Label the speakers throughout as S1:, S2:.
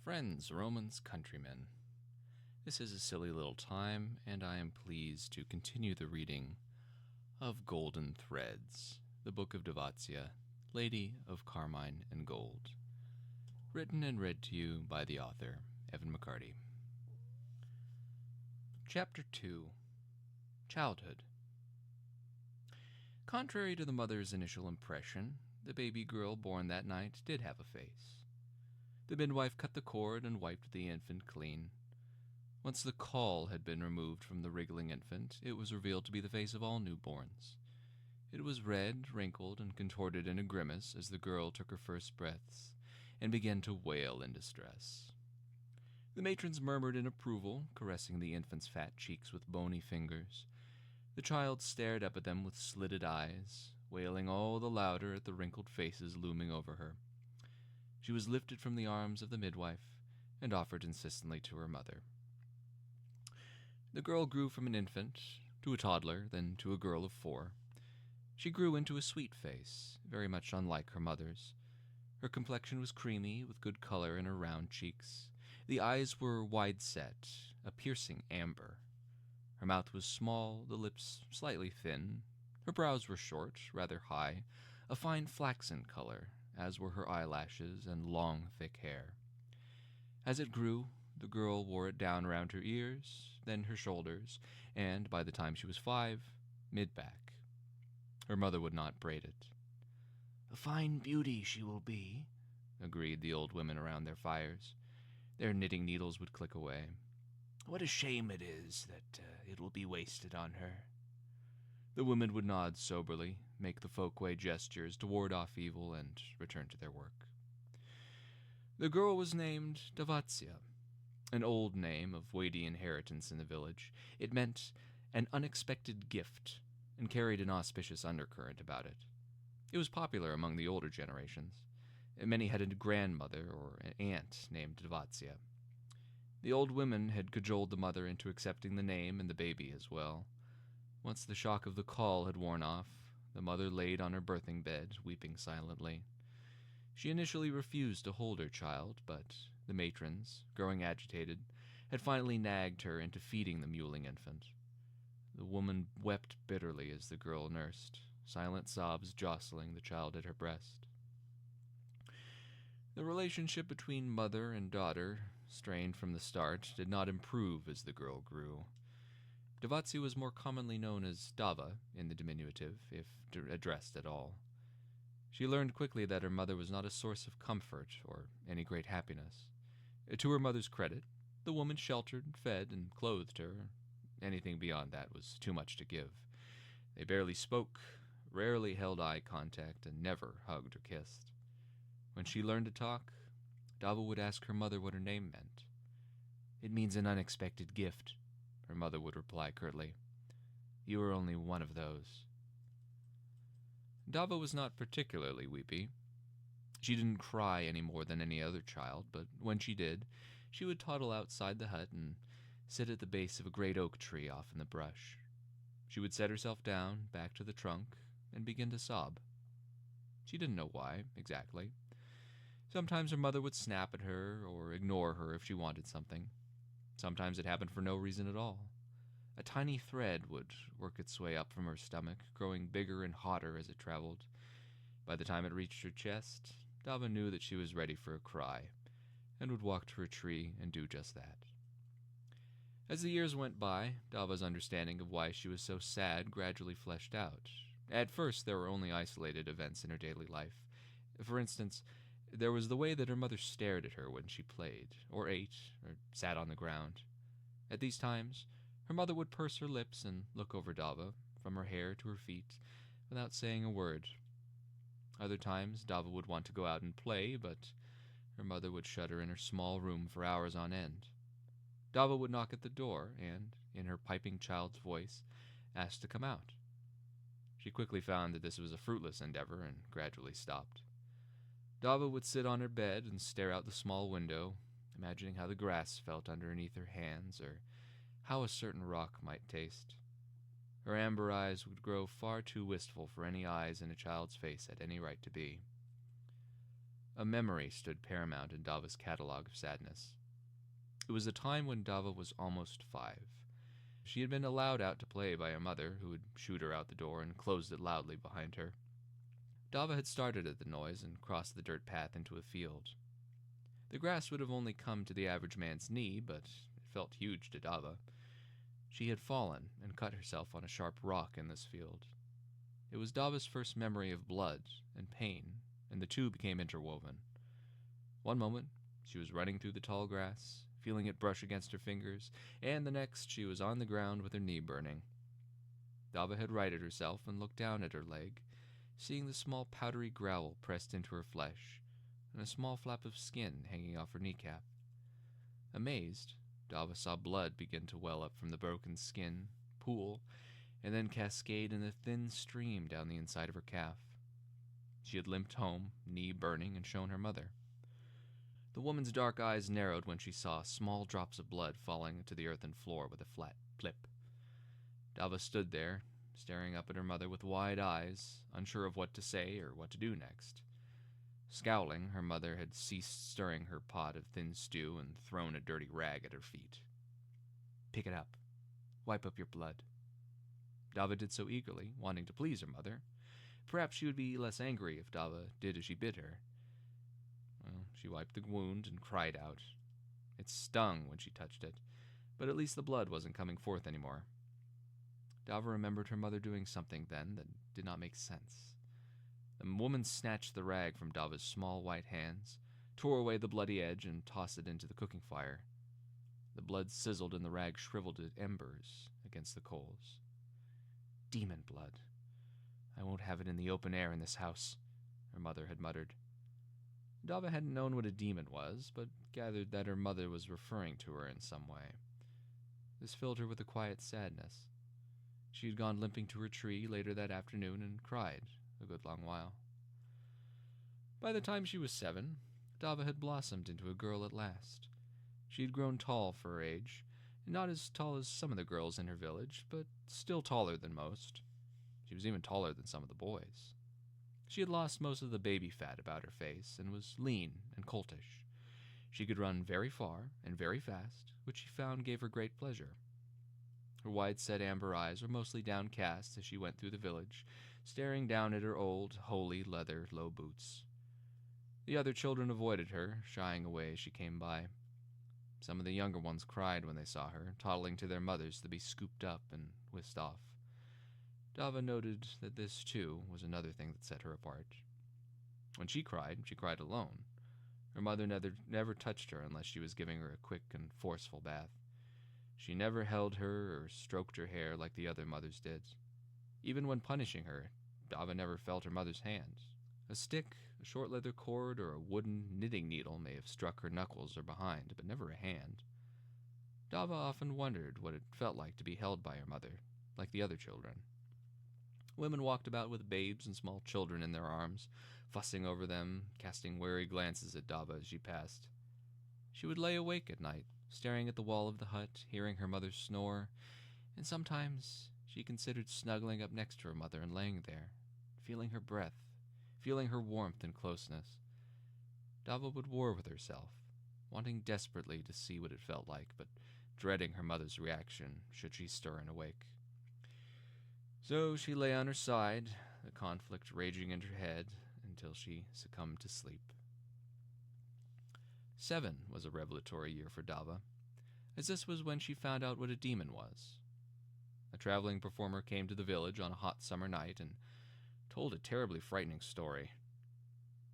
S1: Friends, Romans, countrymen, this is a silly little time, and I am pleased to continue the reading of Golden Threads, the Book of Davatsya, Lady of Carmine and Gold, written and read to you by the author, Evan McCarty. Chapter 2. Childhood. Contrary to the mother's initial impression, the baby girl born that night did have a face. The midwife cut the cord and wiped the infant clean. Once the caul had been removed from the wriggling infant, it was revealed to be the face of all newborns. It was red, wrinkled, and contorted in a grimace as the girl took her first breaths and began to wail in distress. The matrons murmured in approval, caressing the infant's fat cheeks with bony fingers. The child stared up at them with slitted eyes, wailing all the louder at the wrinkled faces looming over her. She was lifted from the arms of the midwife and offered insistently to her mother. The girl grew from an infant to a toddler, then to a girl of 4. She grew into a sweet face, very much unlike her mother's. Her complexion was creamy, with good color in her round cheeks. The eyes were wide-set, a piercing amber. Her mouth was small, the lips slightly thin. Her brows were short, rather high, a fine flaxen color, as were her eyelashes and long, thick hair. As it grew, the girl wore it down around her ears, then her shoulders, and, by the time she was 5, mid-back. Her mother would not braid it. "A fine beauty she will be," agreed the old women around their fires. Their knitting needles would click away. "What a shame it is that it will be wasted on her." The women would nod soberly, make the folkway gestures to ward off evil, and return to their work. The girl was named Davatsya, an old name of weighty inheritance in the village. It meant an unexpected gift, and carried an auspicious undercurrent about it. It was popular among the older generations. Many had a grandmother or an aunt named Davatsya. The old women had cajoled the mother into accepting the name and the baby as well. Once the shock of the caul had worn off, the mother laid on her birthing bed, weeping silently. She initially refused to hold her child, but the matrons, growing agitated, had finally nagged her into feeding the mewling infant. The woman wept bitterly as the girl nursed, silent sobs jostling the child at her breast. The relationship between mother and daughter, strained from the start, did not improve as the girl grew. Davatsya was more commonly known as Dava in the diminutive, if addressed at all. She learned quickly that her mother was not a source of comfort or any great happiness. To her mother's credit, the woman sheltered, fed, and clothed her. Anything beyond that was too much to give. They barely spoke, rarely held eye contact, and never hugged or kissed. When she learned to talk, Dava would ask her mother what her name meant. "It means an unexpected gift," her mother would reply curtly. "You are only one of those." Dava was not particularly weepy. She didn't cry any more than any other child, but when she did, she would toddle outside the hut and sit at the base of a great oak tree off in the brush. She would set herself down, back to the trunk, and begin to sob. She didn't know why, exactly. Sometimes her mother would snap at her or ignore her if she wanted something. Sometimes it happened for no reason at all. A tiny thread would work its way up from her stomach, growing bigger and hotter as it traveled. By the time it reached her chest, Dava knew that she was ready for a cry, and would walk to her tree and do just that. As the years went by, Dava's understanding of why she was so sad gradually fleshed out. At first, there were only isolated events in her daily life. For instance, there was the way that her mother stared at her when she played, or ate, or sat on the ground. At these times, her mother would purse her lips and look over Dava, from her hair to her feet, without saying a word. Other times, Dava would want to go out and play, but her mother would shut her in her small room for hours on end. Dava would knock at the door, and, in her piping child's voice, ask to come out. She quickly found that this was a fruitless endeavor, and gradually stopped. Dava would sit on her bed and stare out the small window, imagining how the grass felt underneath her hands, or how a certain rock might taste. Her amber eyes would grow far too wistful for any eyes in a child's face had any right to be. A memory stood paramount in Dava's catalog of sadness. It was a time when Dava was almost 5. She had been allowed out to play by her mother, who would shoot her out the door and closed it loudly behind her. Dava had started at the noise and crossed the dirt path into a field. The grass would have only come to the average man's knee, but it felt huge to Dava. She had fallen and cut herself on a sharp rock in this field. It was Dava's first memory of blood and pain, and the two became interwoven. One moment, she was running through the tall grass, feeling it brush against her fingers, and the next she was on the ground with her knee burning. Dava had righted herself and looked down at her leg, seeing the small powdery growl pressed into her flesh, and a small flap of skin hanging off her kneecap. Amazed, Dava saw blood begin to well up from the broken skin, pool, and then cascade in a thin stream down the inside of her calf. She had limped home, knee burning, and shown her mother. The woman's dark eyes narrowed when she saw small drops of blood falling to the earthen floor with a flat plip. Dava stood there, staring up at her mother with wide eyes, unsure of what to say or what to do next. Scowling, her mother had ceased stirring her pot of thin stew and thrown a dirty rag at her feet. "Pick it up. Wipe up your blood." Dava did so eagerly, wanting to please her mother. Perhaps she would be less angry if Dava did as she bid her. Well, she wiped the wound and cried out. It stung when she touched it, but at least the blood wasn't coming forth anymore. Dava remembered her mother doing something then that did not make sense. The woman snatched the rag from Dava's small white hands, tore away the bloody edge, and tossed it into the cooking fire. The blood sizzled and the rag shriveled to embers against the coals. "Demon blood. I won't have it in the open air in this house," her mother had muttered. Dava hadn't known what a demon was, but gathered that her mother was referring to her in some way. This filled her with a quiet sadness. She had gone limping to her tree later that afternoon and cried a good long while. By the time she was 7, Dava had blossomed into a girl at last. She had grown tall for her age, not as tall as some of the girls in her village, but still taller than most. She was even taller than some of the boys. She had lost most of the baby fat about her face and was lean and coltish. She could run very far and very fast, which she found gave her great pleasure. Her wide-set amber eyes were mostly downcast as she went through the village, staring down at her old, holey leather low boots. The other children avoided her, shying away as she came by. Some of the younger ones cried when they saw her, toddling to their mothers to be scooped up and whisked off. Dava noted that this, too, was another thing that set her apart. When she cried alone. Her mother never touched her unless she was giving her a quick and forceful bath. She never held her or stroked her hair like the other mothers did. Even when punishing her, Dava never felt her mother's hand. A stick, a short leather cord, or a wooden knitting needle may have struck her knuckles or behind, but never a hand. Dava often wondered what it felt like to be held by her mother, like the other children. Women walked about with babes and small children in their arms, fussing over them, casting wary glances at Dava as she passed. She would lay awake at night, staring at the wall of the hut, hearing her mother snore, and sometimes she considered snuggling up next to her mother and laying there, feeling her breath, feeling her warmth and closeness. Dava would war with herself, wanting desperately to see what it felt like, but dreading her mother's reaction should she stir and awake. So she lay on her side, the conflict raging in her head, until she succumbed to sleep. 7 was a revelatory year for Dava, as this was when she found out what a demon was. A traveling performer came to the village on a hot summer night and told a terribly frightening story.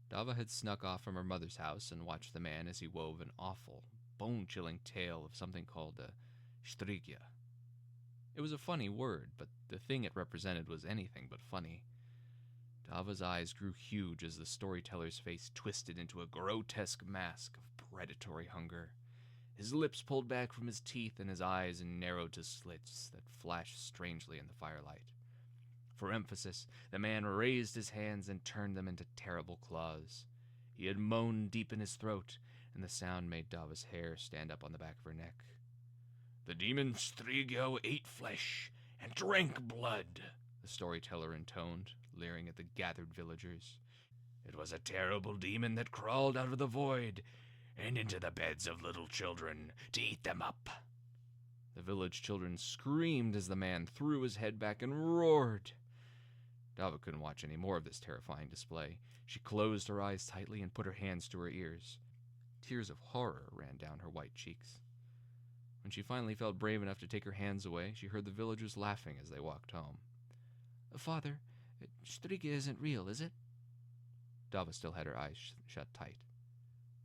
S1: Dava had snuck off from her mother's house and watched the man as he wove an awful, bone-chilling tale of something called a strigya. It was a funny word, but the thing it represented was anything but funny. Dava's eyes grew huge as the storyteller's face twisted into a grotesque mask of predatory hunger. His lips pulled back from his teeth and his eyes narrowed to slits that flashed strangely in the firelight. For emphasis, the man raised his hands and turned them into terrible claws. He had moaned deep in his throat, and the sound made Dava's hair stand up on the back of her neck. "The demon Strigyo ate flesh and drank blood," the storyteller intoned, leering at the gathered villagers. It was a terrible demon that crawled out of the void and into the beds of little children to eat them up. The village children screamed as the man threw his head back and roared. Dava couldn't watch any more of this terrifying display. She closed her eyes tightly and put her hands to her ears. Tears of horror ran down her white cheeks. When she finally felt brave enough to take her hands away, she heard the villagers laughing as they walked home. Father, Striga isn't real, is it? Dava still had her eyes shut tight.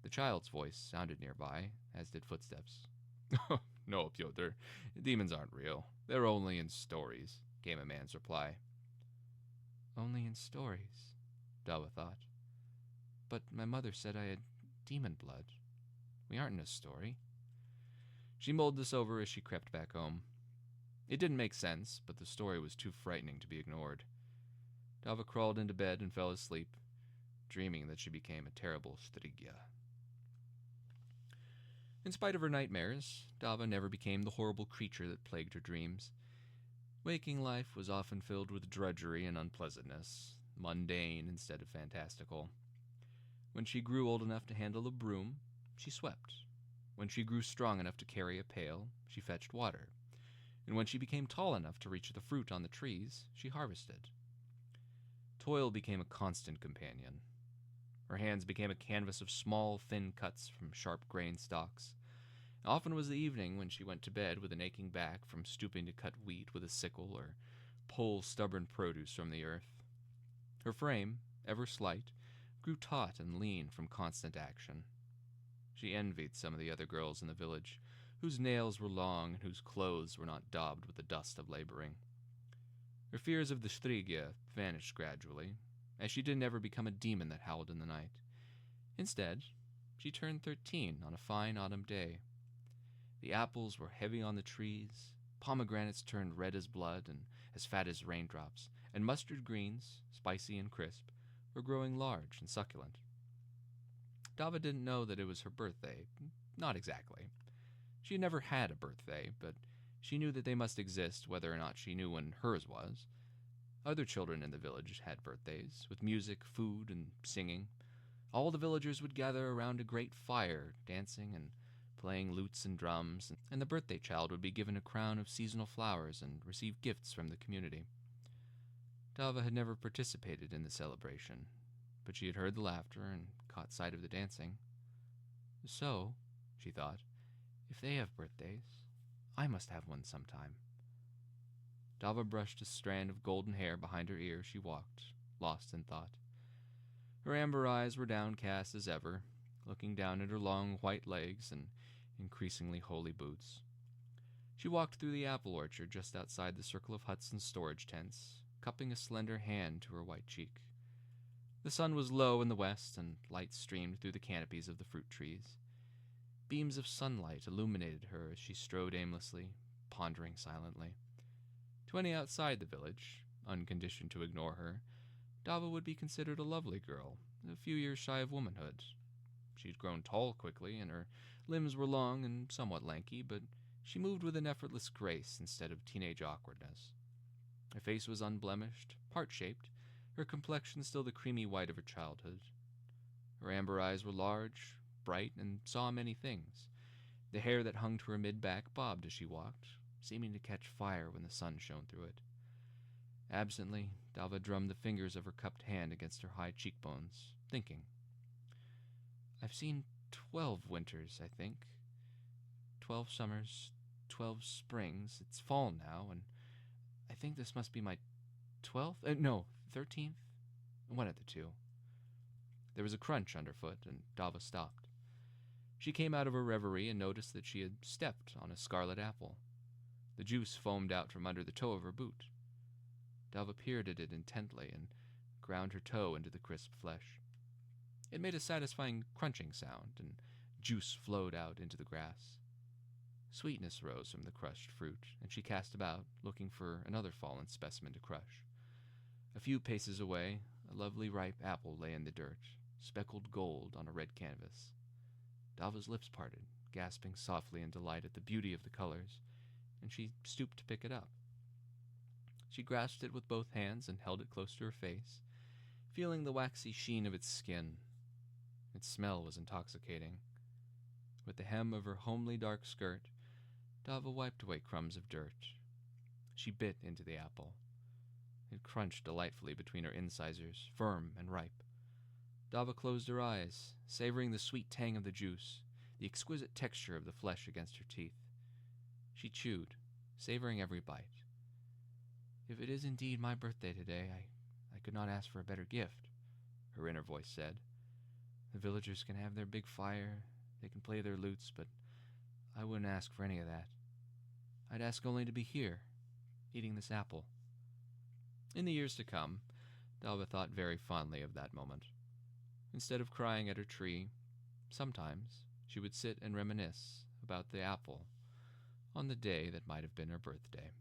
S1: The child's voice sounded nearby, as did footsteps. No, Pyotr, demons aren't real. They're only in stories, came a man's reply. Only in stories, Dava thought. But my mother said I had demon blood. We aren't in a story. She mulled this over as she crept back home. It didn't make sense, but the story was too frightening to be ignored. Dava crawled into bed and fell asleep, dreaming that she became a terrible Striga. In spite of her nightmares, Dava never became the horrible creature that plagued her dreams. Waking life was often filled with drudgery and unpleasantness, mundane instead of fantastical. When she grew old enough to handle a broom, she swept. When she grew strong enough to carry a pail, she fetched water. And when she became tall enough to reach the fruit on the trees, she harvested. Toil became a constant companion. Her hands became a canvas of small, thin cuts from sharp grain stalks. Often was the evening when she went to bed with an aching back from stooping to cut wheat with a sickle or pull stubborn produce from the earth. Her frame, ever slight, grew taut and lean from constant action. She envied some of the other girls in the village, whose nails were long and whose clothes were not daubed with the dust of laboring. Her fears of the Striga vanished gradually, as she didn't ever become a demon that howled in the night. Instead, she turned 13 on a fine autumn day. The apples were heavy on the trees, pomegranates turned red as blood and as fat as raindrops, and mustard greens, spicy and crisp, were growing large and succulent. Dava didn't know that it was her birthday. Not exactly. She had never had a birthday, but she knew that they must exist whether or not she knew when hers was. Other children in the village had birthdays, with music, food, and singing. All the villagers would gather around a great fire, dancing and playing lutes and drums, and the birthday child would be given a crown of seasonal flowers and receive gifts from the community. Dava had never participated in the celebration, but she had heard the laughter and caught sight of the dancing. So, she thought, if they have birthdays, I must have one sometime. Dava brushed a strand of golden hair behind her ear as she walked, lost in thought. Her amber eyes were downcast as ever, looking down at her long white legs and increasingly holy boots. She walked through the apple orchard just outside the circle of huts and storage tents, cupping a slender hand to her white cheek. The sun was low in the west, and light streamed through the canopies of the fruit trees. Beams of sunlight illuminated her as she strode aimlessly, pondering silently. To any outside the village, unconditioned to ignore her, Dava would be considered a lovely girl, a few years shy of womanhood. She'd grown tall quickly, and her limbs were long and somewhat lanky, but she moved with an effortless grace instead of teenage awkwardness. Her face was unblemished, heart-shaped, her complexion still the creamy white of her childhood. Her amber eyes were large, bright, and saw many things. The hair that hung to her mid-back bobbed as she walked, seeming to catch fire when the sun shone through it. Absently, Dava drummed the fingers of her cupped hand against her high cheekbones, thinking. I've seen 12 winters, I think. 12 summers, 12 springs. It's fall now, and I think this must be my 12th? No, 13th? One of the two. There was a crunch underfoot, and Dava stopped. She came out of her reverie and noticed that she had stepped on a scarlet apple. The juice foamed out from under the toe of her boot. Dava peered at it intently and ground her toe into the crisp flesh. It made a satisfying crunching sound, and juice flowed out into the grass. Sweetness rose from the crushed fruit, and she cast about, looking for another fallen specimen to crush. A few paces away, a lovely ripe apple lay in the dirt, speckled gold on a red canvas. Dava's lips parted, gasping softly in delight at the beauty of the colors, and she stooped to pick it up. She grasped it with both hands and held it close to her face, feeling the waxy sheen of its skin. Its smell was intoxicating. With the hem of her homely dark skirt, Dava wiped away crumbs of dirt. She bit into the apple. It crunched delightfully between her incisors, firm and ripe. Dava closed her eyes, savoring the sweet tang of the juice, the exquisite texture of the flesh against her teeth. She chewed, savoring every bite. If it is indeed my birthday today, I could not ask for a better gift, her inner voice said. The villagers can have their big fire, they can play their lutes, but I wouldn't ask for any of that. I'd ask only to be here, eating this apple. In the years to come, Dava thought very fondly of that moment. Instead of crying at her tree, sometimes she would sit and reminisce about the apple on the day that might have been her birthday.